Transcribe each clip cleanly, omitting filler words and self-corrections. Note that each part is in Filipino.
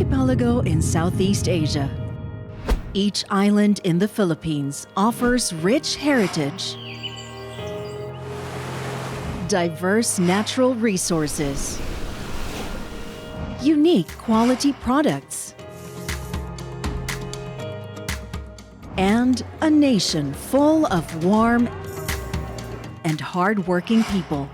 archipelago in Southeast Asia. Each island in the Philippines offers rich heritage, diverse natural resources, unique quality products, and a nation full of warm and hard-working people.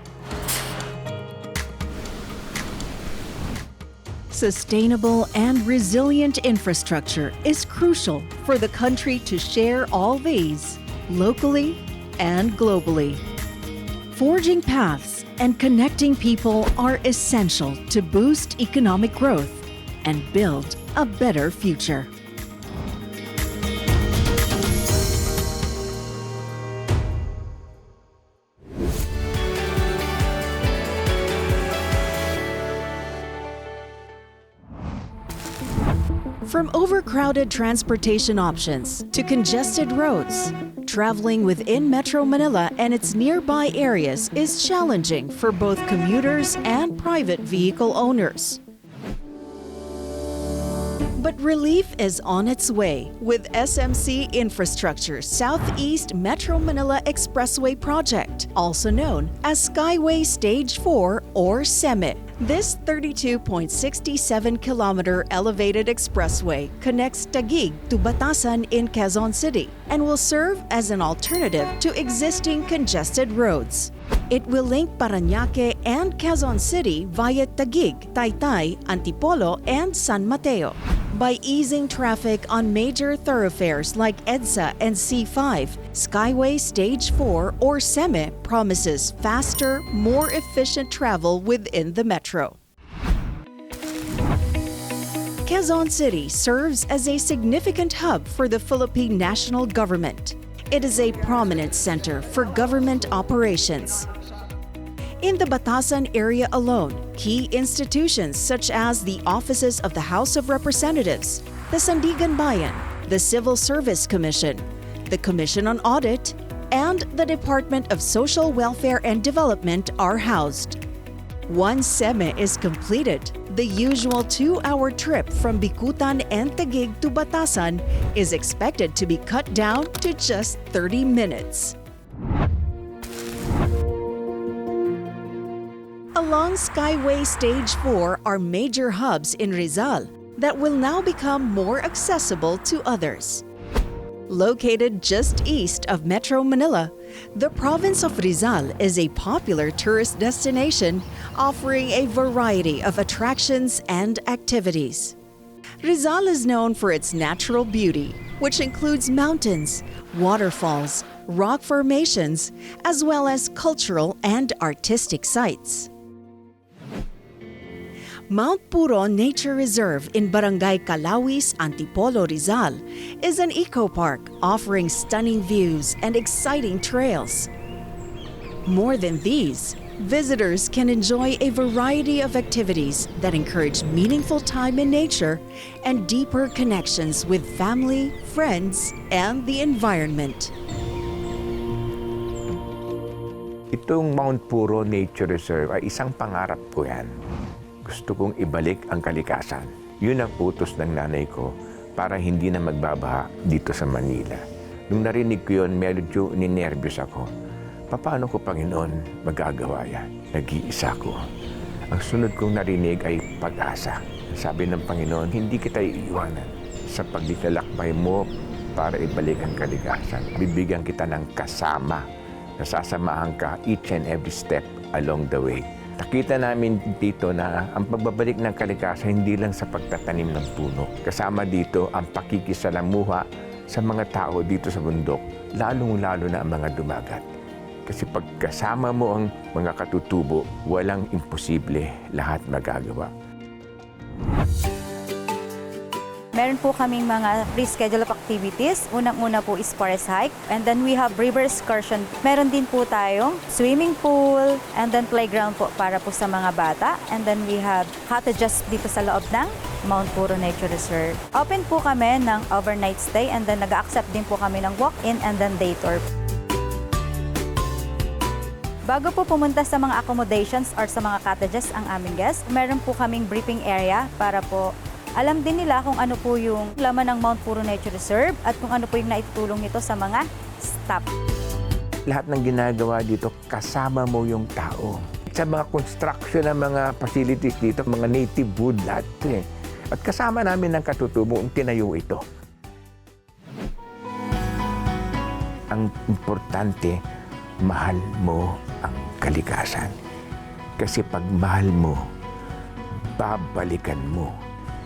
Sustainable and resilient infrastructure is crucial for the country to share all these, locally and globally. Forging paths and connecting people are essential to boost economic growth and build a better future. From overcrowded transportation options to congested roads, traveling within Metro Manila and its nearby areas is challenging for both commuters and private vehicle owners. But relief is on its way with SMC Infrastructure's Southeast Metro Manila Expressway project, also known as Skyway Stage 4 or SEME. This 32.67-kilometer elevated expressway connects Taguig to Batasan in Quezon City and will serve as an alternative to existing congested roads. It will link Parañaque and Quezon City via Taguig, Taytay, Antipolo, and San Mateo. By easing traffic on major thoroughfares like EDSA and C5, Skyway Stage 4 or SEME promises faster, more efficient travel within the metro. Quezon City serves as a significant hub for the Philippine national government. It is a prominent center for government operations. In the Batasan area alone, key institutions such as the offices of the House of Representatives, the Sandigan Bayan, the Civil Service Commission, the Commission on Audit, and the Department of Social Welfare and Development are housed. Once SEME is completed, the usual 2-hour trip from Bicutan and Taguig to Batasan is expected to be cut down to just 30 minutes. Along Skyway Stage 4 are major hubs in Rizal that will now become more accessible to others. Located just east of Metro Manila, the province of Rizal is a popular tourist destination offering a variety of attractions and activities. Rizal is known for its natural beauty, which includes mountains, waterfalls, rock formations, as well as cultural and artistic sites. Mount Puro Nature Reserve in Barangay Calawis, Antipolo, Rizal is an eco-park offering stunning views and exciting trails. More than these, visitors can enjoy a variety of activities that encourage meaningful time in nature and deeper connections with family, friends, and the environment. Itong Mount Puro Nature Reserve ay isang pangarap ko yan. Gusto kong ibalik ang kalikasan. Yun ang utos ng nanay ko para hindi na magbabaha dito sa Manila. Nung narinig ko yun, medyo ninervyos ako. Paano ko, Panginoon, magagawa yan? Nag-iisa ko. Ang sunod kong narinig ay pag-asa. Sabi ng Panginoon, hindi kita iiwanan sa pagdilalakbay mo para ibalik ang kalikasan. Bibigyan kita ng kasama. Nasasamahan ka each and every step along the way. Nakita namin dito na ang pagbabalik ng kalikasan hindi lang sa pagtatanim ng puno. Kasama dito ang pakikisalamuha sa mga tao dito sa bundok, lalong-lalo na ang mga dumagat. Kasi pagkasama mo ang mga katutubo, walang imposible, lahat magagawa. Meron po kaming mga pre-schedule of activities. Unang-una po is forest hike. And then we have river excursion. Meron din po tayong swimming pool. And then playground po para po sa mga bata. And then we have cottages dito sa loob ng Mount Puro Nature Reserve. Open po kami ng overnight stay. And then nag-accept din po kami ng walk-in and then day tour. Bago po pumunta sa mga accommodations or sa mga cottages ang aming guests, meron po kaming briefing area para po Alam din nila kung ano po yung laman ng Mount Puro Nature Reserve at kung ano po yung naitutulong nito sa mga staff. Lahat ng ginagawa dito, kasama mo yung tao. Sa mga construction ng mga facilities dito, mga native wood, lahat eh. At kasama namin ng katutubo ang tinayo ito. Ang importante, mahal mo ang kalikasan. Kasi pag mahal mo, babalikan mo.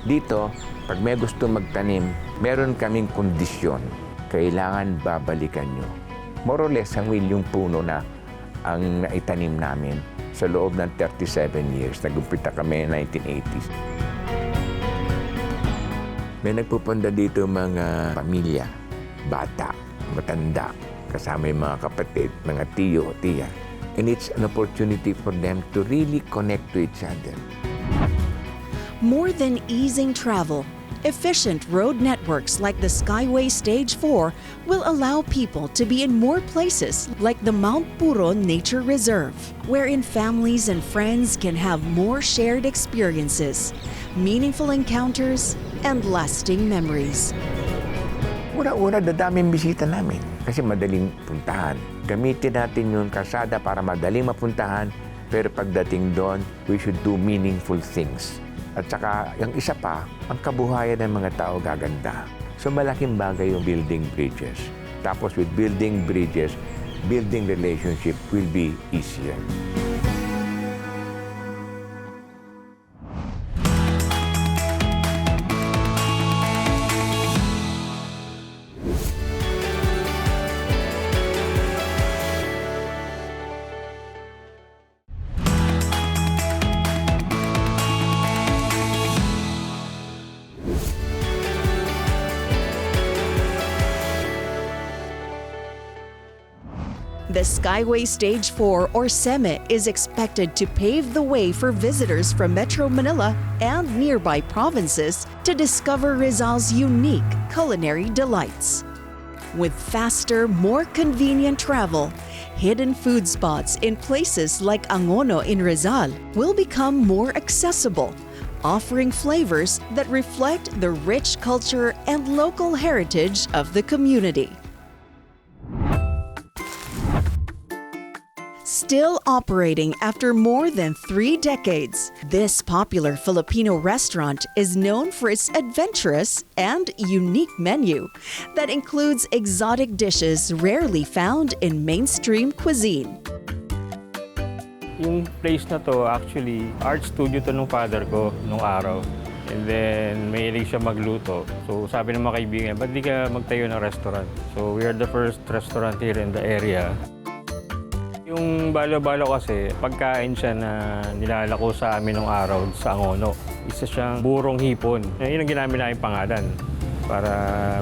Dito, pag may gusto magtanim, meron kaming kondisyon. Kailangan babalikan nyo. More or less, hangin yung puno na ang naitanim namin sa loob ng 37 years. Nag-umpita kami 1980s. May nagpupunta dito mga pamilya, bata, matanda, kasama yung mga kapatid, mga tiyo o tiya. And it's an opportunity for them to really connect to each other. More than easing travel, efficient road networks like the Skyway Stage 4 will allow people to be in more places like the Mount Puro Nature Reserve, wherein families and friends can have more shared experiences, meaningful encounters, and lasting memories. Una-una, dadaming bisita namin kasi madaling puntahan. Gamitin natin yung kalsada para madaling mapuntahan, pero pagdating doon, we should do meaningful things. At saka, yung isa pa, ang kabuhayan ng mga tao gaganda. So malaking bagay yung building bridges. Tapos with building bridges, building relationship will be easier. The Skyway Stage 4 or SEME is expected to pave the way for visitors from Metro Manila and nearby provinces to discover Rizal's unique culinary delights. With faster, more convenient travel, hidden food spots in places like Angono in Rizal will become more accessible, offering flavors that reflect the rich culture and local heritage of the community. Still operating after more than 3 decades, this popular Filipino restaurant is known for its adventurous and unique menu that includes exotic dishes rarely found in mainstream cuisine. Yung place na to, actually, art studio to nung father ko nung araw. And then, mahilig siya magluto. So, sabi ng mga kaibigan, ba't di ka magtayo ng restaurant? So, we are the first restaurant here in the area. Yung balo-balo kasi, pagkain siya na nilalako sa amin nung araw sa Angono. Isa siyang burong hipon. Yun ang ginamit namin pangalan para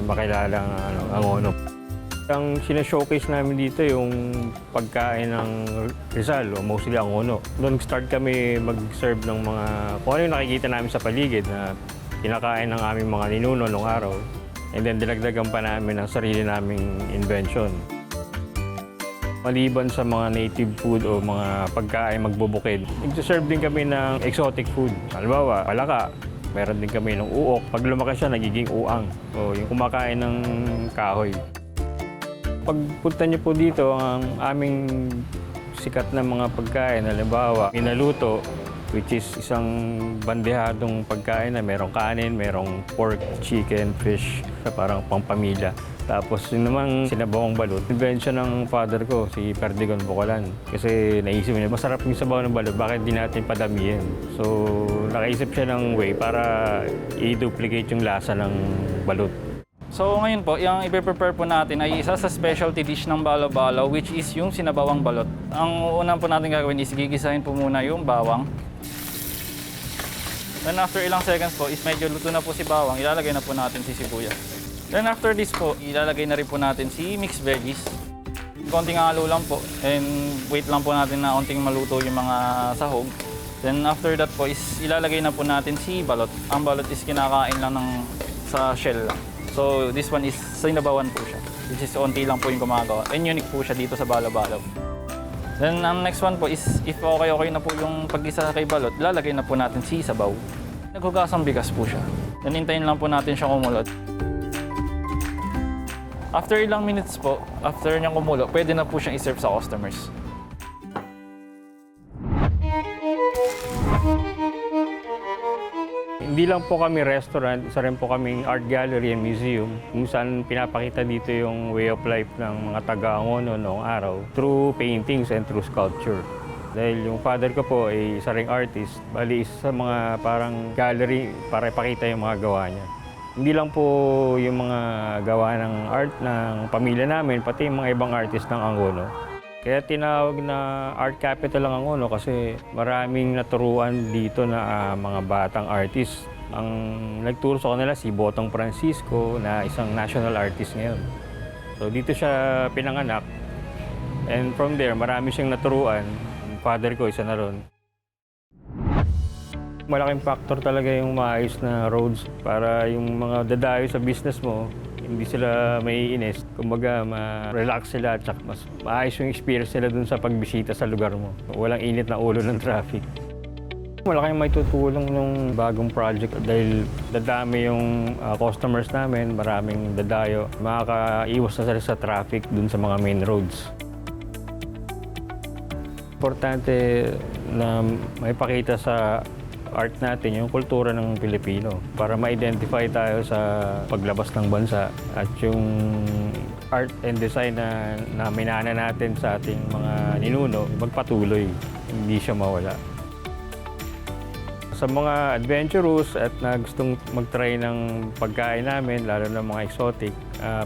makilala ang Angono. Ang sinashowcase namin dito yung pagkain ng Rizal o mostly Angono. Doon start kami mag-serve ng mga kung ano yung nakikita namin sa paligid na kinakain ng aming mga ninuno nung araw. And then dinagdagan pa namin ang sarili naming invention. Maliban sa mga native food o mga pagkain magbubukid, nag-serve din kami ng exotic food. Halimbawa, palaka. Meron din kami ng uok. Pag lumaki siya, nagiging uang. O yung kumakain ng kahoy. Pagpunta niyo po dito, ang aming sikat na mga pagkain, halimbawa, minaluto, which is isang bandehadong pagkain na merong kanin, merong pork, chicken, fish, parang pampamilya. Tapos yun namang sinabawang balut. Invention ng father ko, si Perdigon Bocolan. Kasi naisip niya, masarap yung sabaw ng balut, bakit di natin padamihin? So nakaisip siya ng way para i-duplicate yung lasa ng balut. So ngayon po, yung i-prepare po natin ay isa sa specialty dish ng balo-balo, which is yung sinabawang balot. Ang unang po natin gagawin is gigisahin po muna yung bawang. Then after ilang seconds po is medyo luto na po si bawang, ilalagay na po natin si sibuyas. Then after this po, ilalagay na rin po natin si mixed veggies. Konting halo lang po and wait lang po natin na konting maluto yung mga sahog. Then after that po is ilalagay na po natin si balot. Ang balot is kinakain lang sa shell lang. So this one is sinabawan po siya. Which is onti lang po yung gumagawa. And unique po siya dito sa balo-balo. Then ang next one po is if okay na po yung pag-isa kay balot, ilalagay na po natin si sabaw. Naghugasang bigas po siya. Then hintayin lang po natin siya kumulot. After ilang minutes po, after niyang kumulo, pwede na po siyang i-serve sa customers. Hindi lang po kami restaurant, isa rin po kaming art gallery and museum kung saan pinapakita dito yung way of life ng mga taga-Angono noong araw through paintings and through sculpture. Dahil yung father ko po ay isa ring artist, bali isa sa mga parang gallery para ipakita yung mga gawa niya. Hindi lang po yung mga gawa ng art ng pamilya namin, pati yung mga ibang artist ng Angono. Kaya tinawag na Art Capital ang Angono kasi maraming naturuan dito na mga batang artist. Ang nagturo sa kanila si Botong Francisco na isang national artist ngayon. So dito siya pinanganak and from there marami siyang naturuan. Yung father ko isa na ron. Malaking factor talaga yung maayos na roads para yung mga dadayo sa business mo, hindi sila maiinis. Kumbaga, ma-relax sila at mas maayos yung experience nila dun sa pagbisita sa lugar mo. Walang init na ulo ng traffic. Malaking may tutulong ng bagong project dahil dadami yung customers namin, maraming dadayo. Makakaiwas na sila sa traffic dun sa mga main roads. Importante na maipakita sa art natin yung kultura ng Pilipino para ma-identify tayo sa paglabas ng bansa at yung art and design na minana natin sa ating mga ninuno magpatuloy, hindi siya mawala. Sa mga adventurous at na gustong mag-try ng pagkain namin, lalo na mga exotic,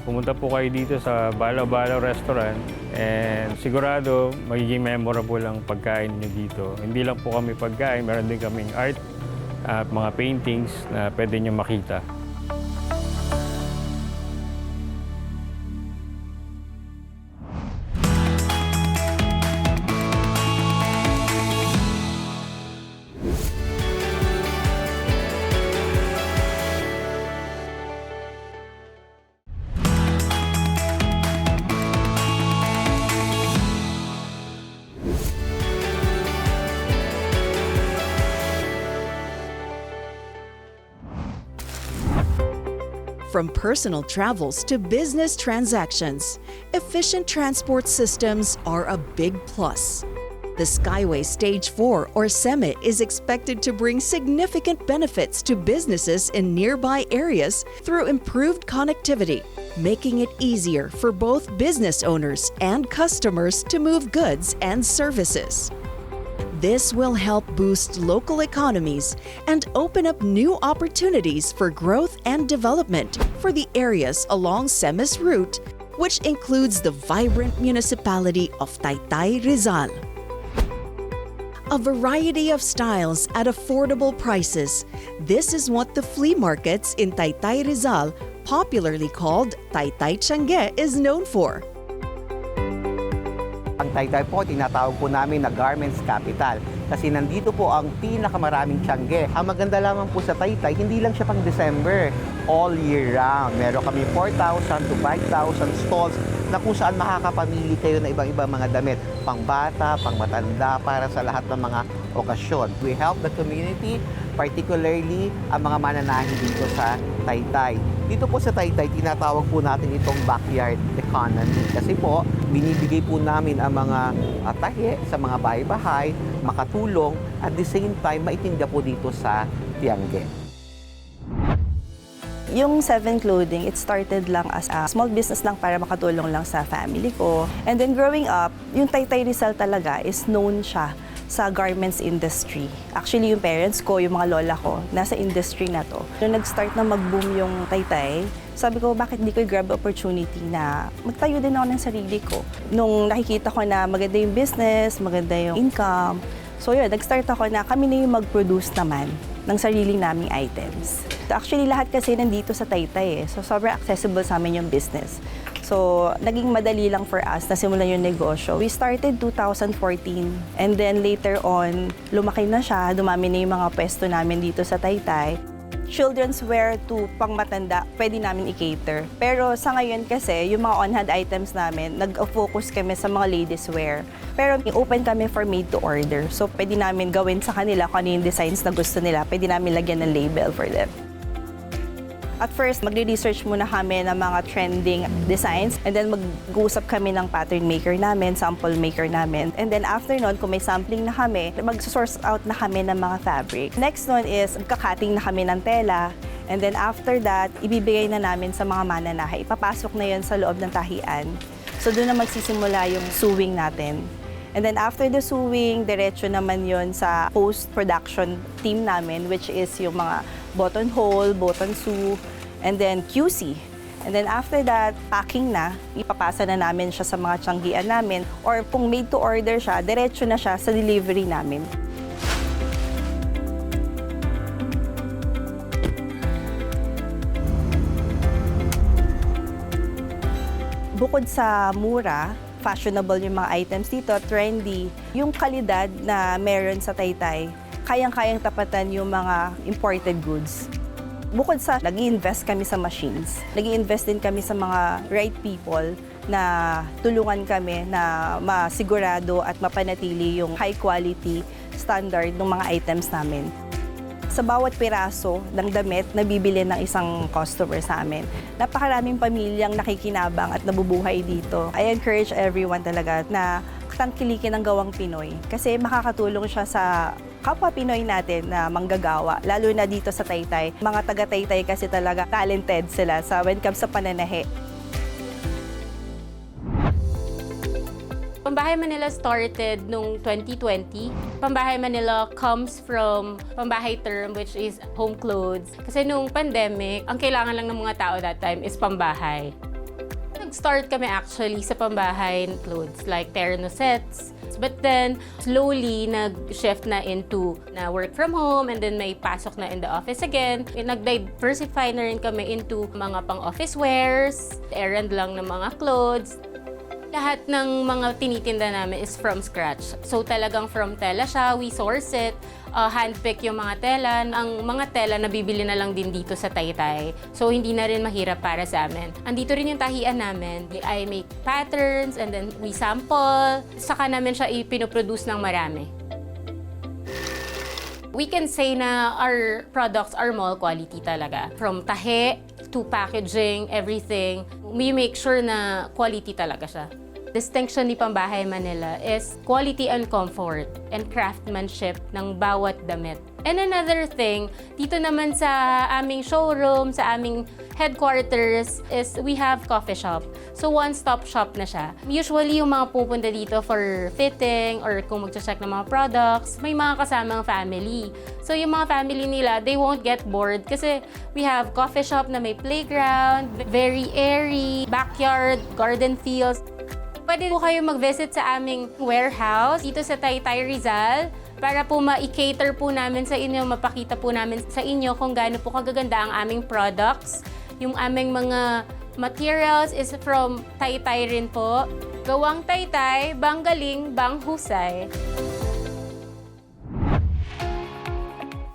pumunta po kayo dito sa Balaw Balaw Restaurant and sigurado magiging memorable ang pagkain niyo dito. Hindi lang po kami pagkain, meron din kaming art at mga paintings na pwede niyo makita. From personal travels to business transactions, efficient transport systems are a big plus. The Skyway Stage 4 or SEMIT is expected to bring significant benefits to businesses in nearby areas through improved connectivity, making it easier for both business owners and customers to move goods and services. This will help boost local economies and open up new opportunities for growth and development for the areas along SEMI's route, which includes the vibrant municipality of Taytay, Rizal. A variety of styles at affordable prices. This is what the flea markets in Taytay, Rizal, popularly called Taytay Tiangge, is known for. Ang Taytay po, tinatawag po namin na Garments Capital kasi nandito po ang pinakamaraming tiangge. Ang maganda lamang po sa Taytay, hindi lang siya pang December, all year round. Meron kami 4,000 to 5,000 stalls na kung saan makakapamili kayo ng ibang-ibang mga damit, pang bata, pang matanda, para sa lahat ng mga okasyon. We help the community, particularly ang mga mananahi dito sa Taytay. Dito po sa Taytay, tinatawag po natin itong backyard economy. Kasi po, binibigay po namin ang mga tahe sa mga bahay-bahay, makatulong, at the same time, maitinda po dito sa Tiangge. Yung Seven Clothing, it started lang as a small business lang para makatulong lang sa family ko. And then growing up, yung Taytay Rizal talaga is known siya sa garments industry. Actually, yung parents ko, yung mga lola ko, nasa industry na to. Nung nag-start na mag-boom yung Taytay, sabi ko, bakit di ko grab opportunity na magtayo din ako ng sarili ko. Nung nakikita ko na maganda yung business, maganda yung income, so yun, nag-start ako na kami na yung mag-produce naman ng sarili naming items. Actually, lahat kasi nandito sa Taytay eh. So, sobrang accessible sa amin yung business. So, naging madali lang for us na simulan yung negosyo. We started 2014 and then later on, lumaki na siya, dumami na yung mga pwesto namin dito sa Taytay. Children's wear to pangmatanda, pwede namin i-cater. Pero sa ngayon kasi, yung mga on-hand items namin, nag-focus kami sa mga ladies wear. Pero open kami for made to order. So, pwede namin gawin sa kanila kung ano yung designs na gusto nila. Pwede namin lagyan ng label for them. At first, magre-research muna kami ng mga trending designs and then mag-uusap kami ng pattern maker namin, sample maker namin. And then after nun, kung may sampling na kami, mag-source out na kami ng mga fabric. Next nun is magka-cutting na kami ng tela. And then after that, ibibigay na namin sa mga mananahe. Ipapasok na yun sa loob ng tahian. So doon na magsisimula yung sewing natin. And then after the sewing, diretso naman yon sa post-production team namin, which is yung mga buttonhole, button sew, and then QC. And then after that, packing na, ipapasa na namin siya sa mga tiyanggian namin. Or kung made to order siya, diretso na siya sa delivery namin. Bukod sa mura, fashionable yung mga items dito, trendy, yung kalidad na meron sa Taytay, kayang-kayang tapatan yung mga imported goods. Bukod sa nag-i-invest kami sa machines, nag-i-invest din kami sa mga right people na tulungan kami na masigurado at mapanatili yung high quality standard ng mga items namin. Sa bawat piraso ng damit na bibili ng isang customer sa amin, napakaraming pamilyang nakikinabang at nabubuhay dito. I encourage everyone talaga na tangkilikin ang gawang Pinoy kasi makakatulong siya sa kapwa Pinoy natin na manggagawa, lalo na dito sa Taytay. Mga taga-Taytay kasi talaga talented sila when it comes sa pananahe. Pambahay Manila started nung 2020. Pambahay Manila comes from pambahay term which is home clothes. Kasi nung pandemic, ang kailangan lang ng mga tao that time is pambahay. Nag-start kami actually sa pambahay clothes like terno sets. But then, slowly, nag-shift na into na work from home and then may pasok na in the office again. Nag-diversify na rin kami into mga pang-office wears, errand lang ng mga clothes. Lahat ng mga tinitinda namin is from scratch. So talagang from tela siya, we source it, handpick yung mga tela. Ang mga tela nabibili na lang din dito sa Taytay. So hindi na rin mahirap para sa amin. Andito rin yung tahian namin. I make patterns and then we sample. Saka namin siya ipinoproduce ng marami. We can say na our products are mall quality talaga. From tahe to packaging, everything, we make sure na quality talaga siya. Distinction ni Pambahay Manila is quality and comfort and craftsmanship ng bawat damit. And another thing, dito naman sa aming showroom, sa aming headquarters, is we have coffee shop. So one-stop shop na siya. Usually yung mga pupunta dito for fitting or kung mag-check ng mga products, may mga kasamang family. So yung mga family nila, they won't get bored kasi we have coffee shop na may playground, very airy, backyard, garden fields. Pwede po kayo mag-visit sa aming warehouse dito sa Taytay, Rizal para po ma-cater po namin sa inyo, mapakita po namin sa inyo kung gaano po kagaganda ang aming products. Yung aming mga materials is from Taytay rin po. Gawang Taytay, bang galing, bang husay.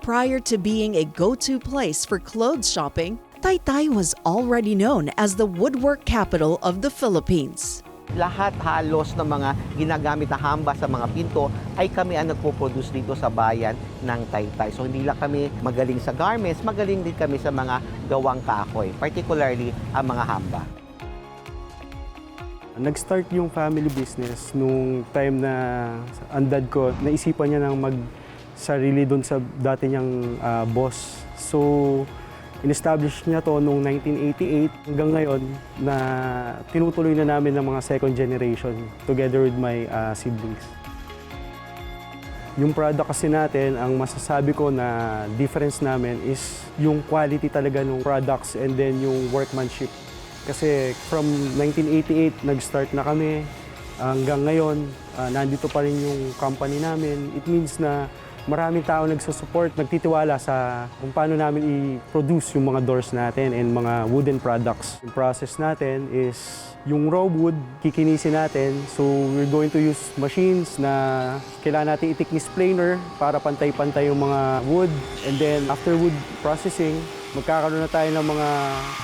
Prior to being a go-to place for clothes shopping, Taytay was already known as the woodwork capital of the Philippines. Lahat halos ng mga ginagamit na hamba sa mga pinto ay kami ang nagpo-produce dito sa bayan ng Taytay. So hindi lang kami magaling sa garments, magaling din kami sa mga gawang kahoy, particularly ang mga hamba. Nag-start yung family business nung time na ang dad ko, naisipan niya nang mag-sarili doon sa dati niyang boss. So, in-establish niya to noong 1988 hanggang ngayon na tinutuloy na namin ng mga second generation together with my siblings. Yung product kasi natin, ang masasabi ko na difference namin is yung quality talaga ng products and then yung workmanship. Kasi from 1988, nag-start na kami hanggang ngayon, nandito pa rin yung company namin. It means na maraming tao nagsusupport, nagtitiwala sa kung paano namin i-produce yung mga doors natin and mga wooden products. Yung process natin is yung raw wood, kikinisin natin. So we're going to use machines na kailangan natin i-thickness planer para pantay-pantay yung mga wood. And then after wood processing, magkakaroon na tayo ng mga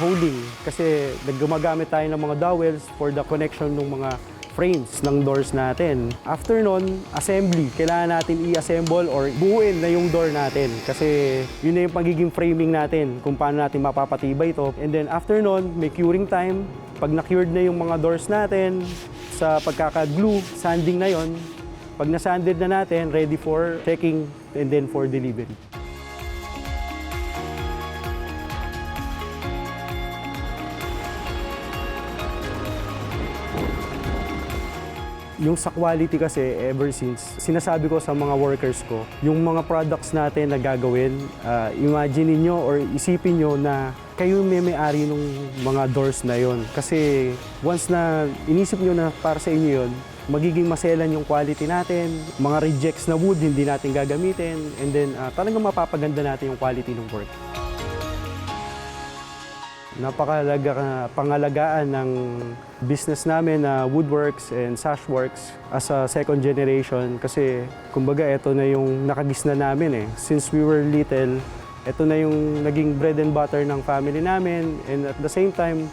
holding kasi naggumagamit tayo ng mga dowels for the connection ng mga frames ng doors natin. After nun, assembly. Kailangan natin i-assemble or buuin na yung door natin kasi yun na yung pagiging framing natin kung paano natin mapapatibay ito. And then after nun, may curing time. Pag na-cured na yung mga doors natin sa pagkaka-glue, sanding na yon. Pag na-sanded na natin, ready for checking and then for delivery. Yung sa quality kasi, ever since, sinasabi ko sa mga workers ko, yung mga products natin na gagawin, imagine niyo or isipin niyo na kayo may-ari ng mga doors na yon. Kasi once na inisip niyo na para sa inyo yon, magiging maselan yung quality natin, mga rejects na wood hindi natin gagamitin, and then talagang mapapaganda natin yung quality ng work. Napakalaga pangalagaan ng business namin na Woodworks and Sashworks as a second generation kasi kumbaga ito na yung nakagisna namin eh. Since we were little, ito na yung naging bread and butter ng family namin, and at the same time,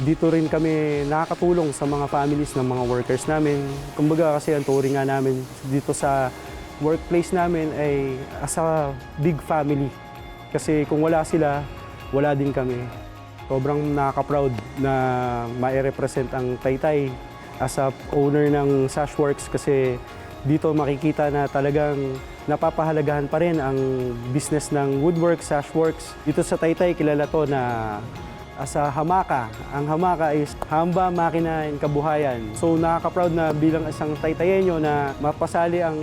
dito rin kami nakakatulong sa mga families ng mga workers namin. Kumbaga kasi ang turing nga namin dito sa workplace namin ay as a big family. Kasi kung wala sila, wala din kami. Sobrang nakaka-proud na ma-represent ang Taytay as a owner ng Sashworks kasi dito makikita na talagang napapahalagahan pa rin ang business ng Woodworks, Sashworks. Dito sa Taytay, kilala to na as a hamaka. Ang hamaka is hamba, makina, and kabuhayan. So nakaka-proud na bilang isang Taytayenyo na mapasali ang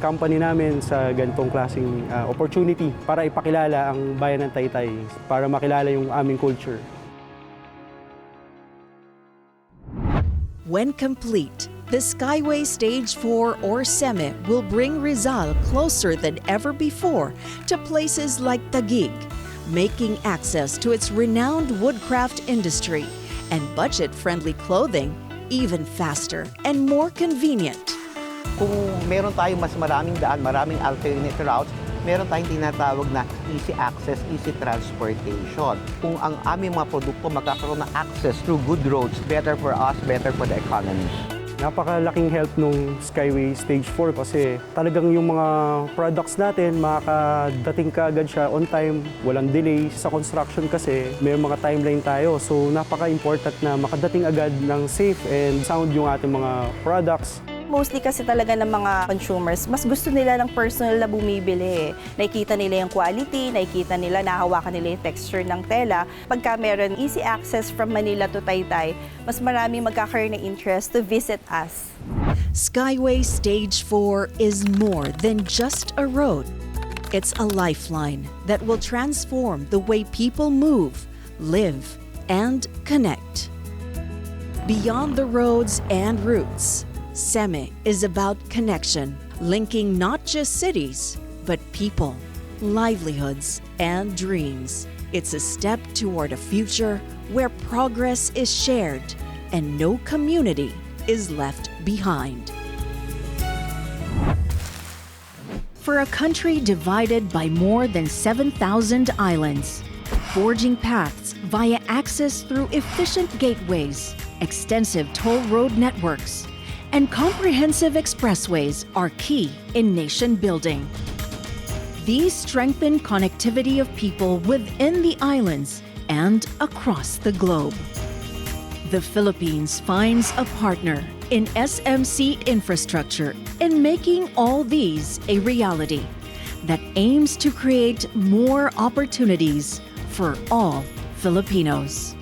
company namin sa ganitong klaseng opportunity para ipakilala ang bayan ng Taytay, para makilala yung aming culture. When complete, the Skyway Stage 4 or SEME will bring Rizal closer than ever before to places like Taguig, making access to its renowned woodcraft industry and budget-friendly clothing even faster and more convenient. Kung meron tayong mas maraming daan, maraming alternate routes, meron tayong tinatawag na easy access, easy transportation. Kung ang aming mga produkto magkakaroon ng access through good roads, better for us, better for the economy. Napakalaking help nung Skyway Stage 4 kasi talagang yung mga products natin makakadating kaagad siya on time, walang delay. Sa construction kasi may mga timeline tayo, so napaka-important na makadating agad ng safe and sound yung ating mga products. Mostly kasi talaga ng mga consumers, mas gusto nila ng personal na bumibili. Nakikita nila yung quality, nakikita nila, nahawakan nila yung texture ng tela. Pagka meron easy access from Manila to Taytay, mas maraming magkakaroon ng interest to visit us. Skyway Stage 4 is more than just a road. It's a lifeline that will transform the way people move, live, and connect. Beyond the roads and routes, SEME is about connection, linking not just cities, but people, livelihoods, and dreams. It's a step toward a future where progress is shared and no community is left behind. For a country divided by more than 7,000 islands, forging paths via access through efficient gateways, extensive toll road networks, and comprehensive expressways are key in nation building. These strengthen connectivity of people within the islands and across the globe. The Philippines finds a partner in SMC Infrastructure in making all these a reality that aims to create more opportunities for all Filipinos.